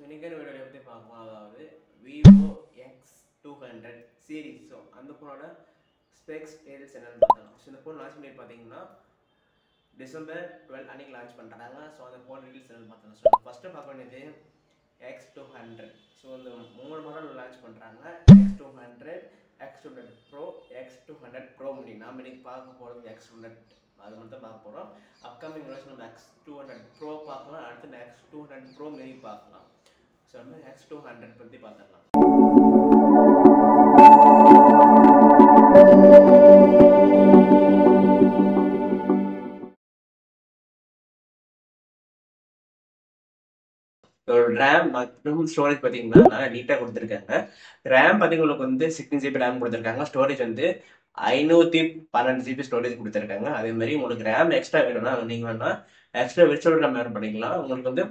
இன்னைக்கான வீடியோவில் எப்படி பார்க்கலாம், அதாவது விவோ X200 சீரீஸ். ஸோ அந்த ஃபோனோட ஸ்பெக்ஸ் டீடைல்ஸ் என்னென்னு பார்த்தலாம். ஸோ இந்த ஃபோன் லான்ச் பண்ணி பார்த்தீங்கன்னா December 12 அன்றைக்கி லான்ச் பண்ணுறாங்க. ஸோ அந்த ஃபோன் டீடைல்ஸ் என்னென்னு பார்த்தலாம். ஸோ ஃபஸ்ட்டு பார்க்க வேண்டியது X200. ஸோ இந்த 3 மாடல் லான்ச் பண்ணுறாங்க. X200, X200 Pro, X200 Pro Mini. நாம் இன்னைக்கு பார்க்க போகிறது X200, அது மட்டும் பார்க்க போகிறோம். அப்கமிங் வருஷம் நம்ம X200 Pro பார்க்கலாம், அடுத்து X200 Pro Mini பார்க்கலாம். ஸோ நம்ம X200 பற்றி பார்த்துடலாம். ரேம் மற்றும் ஸ்டோரேஜ் பார்த்தீங்கன்னா நல்லா நீட்டாக கொடுத்துருக்காங்க. ரேம் பார்த்தீங்கன்னா வந்து 16 GB ரேம் கொடுத்துருக்காங்க. ஸ்டோரேஜ் வந்து 512 GB ஸ்டோரேஜ் கொடுத்துருக்காங்க. அதே மாதிரி உங்களுக்கு ரேம் எக்ஸ்ட்ரா வேணும்னா நீங்கள் வேணா எக்ஸ்ட்ரா விர்ச்சுவல் ரேம் ஆட் பண்ணிக்கலாம். உங்களுக்கு வந்து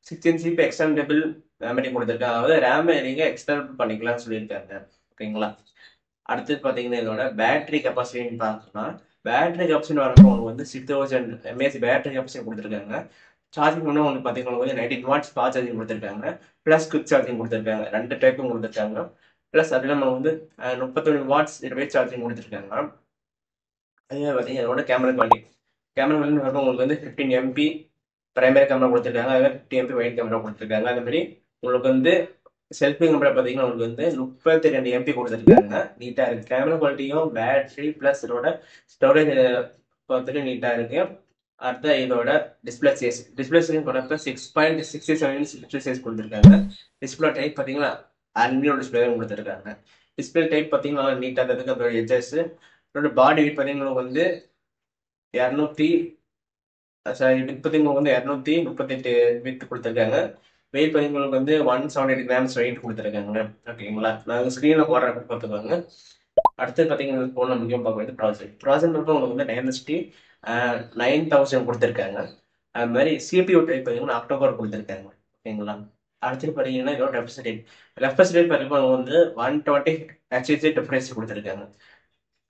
16 GB எக்ஸ்டெண்டபிள் மெமரி கொடுத்துருக்காங்க. அதாவது ரேம் நீங்கள் எக்ஸ்டெண்ட் பண்ணிக்கலாம்னு சொல்லியிருக்காங்க. ஓகேங்களா? அடுத்தது பார்த்தீங்கன்னா இதோட பேட்டரி கெப்பாசிட்டின்னு பார்க்கலாம். பேட்டரி கெப்பாசிட்டி வரப்போ உங்களுக்கு வந்து 6000 mAh பேட்டரி கெப்பாசிட்டி கொடுத்துருக்காங்க. சார்ஜிங் பண்ண உங்களுக்கு பார்த்தீங்கன்னா வந்து 19 வாட்ஸ் ஃபாஸ்ட் சார்ஜிங் கொடுத்துருக்காங்க, ப்ளஸ் குவிக் சார்ஜிங் கொடுத்துருக்காங்க. 2 டைப்பும் கொடுத்துருக்காங்க. ப்ளஸ் அது நம்ம வந்து 31 வாட்ஸ் ரிவேஸ் சார்ஜிங் கொடுத்துருக்காங்க. அதே பார்த்தீங்கன்னா இதோட கேமரா குவாலிட்டி வரப்போ உங்களுக்கு வந்து 15 MP பிரைமரி கேமரா கொடுத்துருக்காங்க. அதே 50 MP வைட் கேமரா கொடுத்துருக்காங்க. அதே மாதிரி உங்களுக்கு வந்து செல்ஃபி கேமரா பார்த்தீங்கன்னா உங்களுக்கு வந்து 32 MP கொடுத்துருக்காங்க. நீட்டாக இருக்குது. கேமரா குவாலிட்டியும் பேட்டரி ப்ளஸ் இதோட ஸ்டோரேஜ் பார்த்துட்டு நீட்டாக இருக்குது. அடுத்த இதோட டிஸ்பிளே சைஸ் கொடுத்தா 6.67 டிஸ்பிளே சைஸ் கொடுத்துருக்காங்க. டிஸ்பிளே டைப் பார்த்தீங்கன்னா அலுமினியம் டிஸ்பிளே தான் கொடுத்துருக்காங்க. டிஸ்பிளே டைப் பார்த்தீங்கன்னா நீட்டாக இருக்குது. அதோட எட்ஜஸ் அதோட பாடி வெயிட் பார்த்தீங்கன்னா வந்து 238 வெயிட் கொடுத்துருக்காங்க. வெயிட் பார்த்தீங்கன்னா வந்து 178 கிராம்ஸ் வெயிட் கொடுத்துருக்காங்க. ஓகேங்களா? நாங்கள் ஸ்க்ரீனில் போடுறப்ப பார்த்துக்கோங்க. அடுத்து பார்த்தீங்கன்னா ஃபோனில் முக்கியம் பார்க்க வேண்டியது ப்ராசஸர் மட்டும் உங்களுக்கு வந்து Dimensity 9000 கொடுத்துருக்காங்க. அது மாதிரி CPU டைப் பார்த்தீங்கன்னா அக்டோபர் கொடுத்துருக்காங்க. ஓகேங்களா? அடுத்து பார்த்தீங்கன்னா இதோட ரெஃப்ரெஷ் ரேட் பார்த்தீங்கன்னா வந்து 120 Hz ரெஃப்ரெஷ் கொடுத்துருக்காங்க.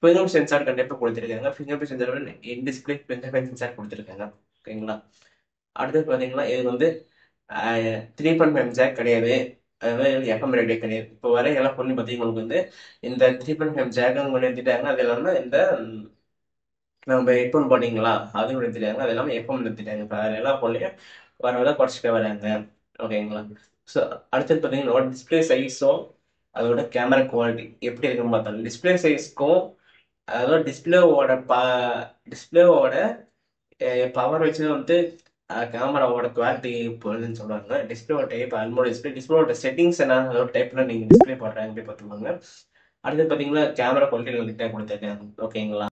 ஃபிங்கர் சென்சார் கண்டிப்பாக கொடுத்துருக்காங்க. Finger sensor in display finger sensor கொடுத்துருக்காங்க. ஓகேங்களா? அடுத்து பார்த்தீங்கன்னா இது வந்து 3.5 ஜாக் கிடையாது, அதாவது FM ரேடியோ கிடையாது. இப்போ வர எல்லா பொருளும் பார்த்தீங்கன்னா உங்களுக்கு வந்து இந்த 3.5 ஜாக்கும் கொண்டு நிறுத்திட்டாங்க. அது இல்லாமல் இந்த நம்ம ஹெட்ஃபோன் போட்டிங்களா அதுவும் நிறுத்திட்டாங்க. அது இல்லாமல் FM நிறுத்திட்டாங்க. இப்போ எல்லா பொருளையும் வர குறைச்சிக்க வராங்க. ஓகேங்களா? ஸோ அடுத்தது பார்த்தீங்கன்னா டிஸ்பிளே சைஸும் அதோட கேமரா குவாலிட்டி எப்படி இருக்குன்னு பார்த்தாலும் டிஸ்பிளே சைஸ்க்கும் அதோட டிஸ்பிளேவோட பவர் வச்சு வந்து கேமராவோட குவாலிட்டி போகுதுன்னு சொல்லுவாங்க. டிஸ்பிளேவோட டைப் டிஸ்பிளேவோட செட்டிங்ஸ் என்ன அதோட டைப்ல நீங்கள் டிஸ்பிளே போடுறாங்க பார்த்துக்கோங்க. அடுத்து பார்த்தீங்கன்னா கேமரா குவாலிட்டி நீட்டாக கொடுத்துருக்காங்க. ஓகேங்களா?